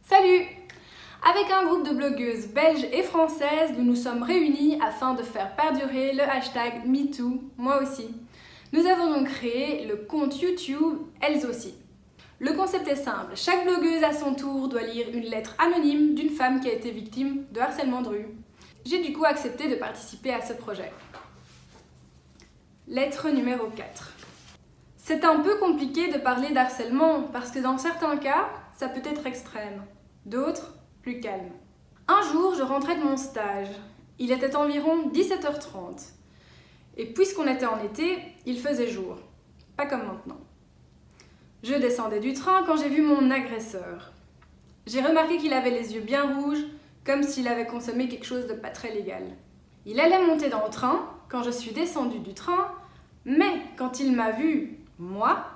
Salut! Avec un groupe de blogueuses belges et françaises, nous nous sommes réunis afin de faire perdurer le hashtag MeToo, moi aussi. Nous avons donc créé le compte YouTube Elles aussi. Le concept est simple, chaque blogueuse à son tour doit lire une lettre anonyme d'une femme qui a été victime de harcèlement de rue. J'ai du coup accepté de participer à ce projet. Lettre numéro 4. C'est un peu compliqué de parler d'harcèlement parce que dans certains cas, ça peut être extrême, d'autres plus calme. Un jour, je rentrais de mon stage. Il était environ 17h30. Et puisqu'on était en été, il faisait jour. Pas comme maintenant. Je descendais du train quand j'ai vu mon agresseur. J'ai remarqué qu'il avait les yeux bien rouges, comme s'il avait consommé quelque chose de pas très légal. Il allait monter dans le train quand je suis descendue du train, mais quand il m'a vue, moi,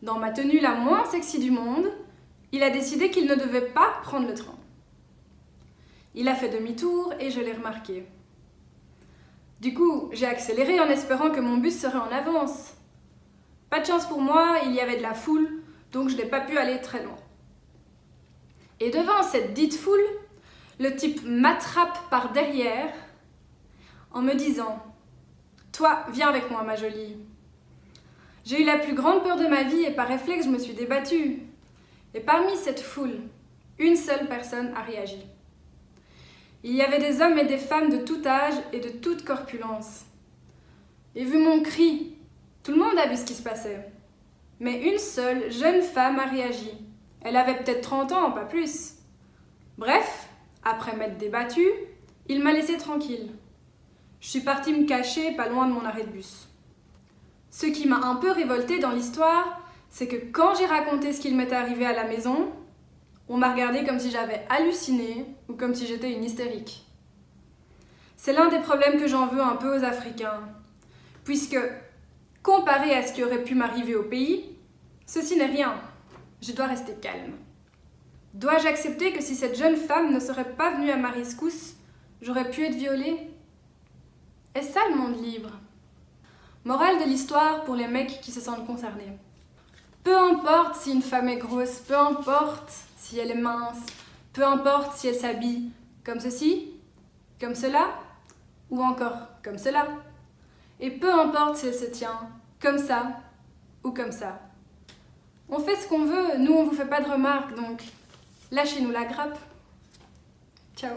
dans ma tenue la moins sexy du monde, il a décidé qu'il ne devait pas prendre le train. Il a fait demi-tour et je l'ai remarqué. Du coup, j'ai accéléré en espérant que mon bus serait en avance. Pas de chance pour moi, il y avait de la foule, donc je n'ai pas pu aller très loin. Et devant cette dite foule, le type m'attrape par derrière en me disant « Toi, viens avec moi, ma jolie ». J'ai eu la plus grande peur de ma vie et par réflexe, je me suis débattue. Et parmi cette foule, une seule personne a réagi. Il y avait des hommes et des femmes de tout âge et de toute corpulence. Et vu mon cri, tout le monde a vu ce qui se passait. Mais une seule jeune femme a réagi. Elle avait peut-être 30 ans, pas plus. Bref, après m'être débattue, il m'a laissée tranquille. Je suis partie me cacher pas loin de mon arrêt de bus. Ce qui m'a un peu révoltée dans l'histoire, c'est que quand j'ai raconté ce qu'il m'était arrivé à la maison, on m'a regardé comme si j'avais halluciné ou comme si j'étais une hystérique. C'est l'un des problèmes que j'en veux un peu aux Africains, puisque, comparé à ce qui aurait pu m'arriver au pays, ceci n'est rien. Je dois rester calme. Dois-je accepter que si cette jeune femme ne serait pas venue à ma rescousse, j'aurais pu être violée? Est-ce ça le monde libre? Morale de l'histoire pour les mecs qui se sentent concernés. Peu importe si une femme est grosse, peu importe si elle est mince, peu importe si elle s'habille comme ceci, comme cela, ou encore comme cela, et peu importe si elle se tient comme ça ou comme ça. On fait ce qu'on veut, nous on vous fait pas de remarques, donc lâchez-nous la grappe. Ciao.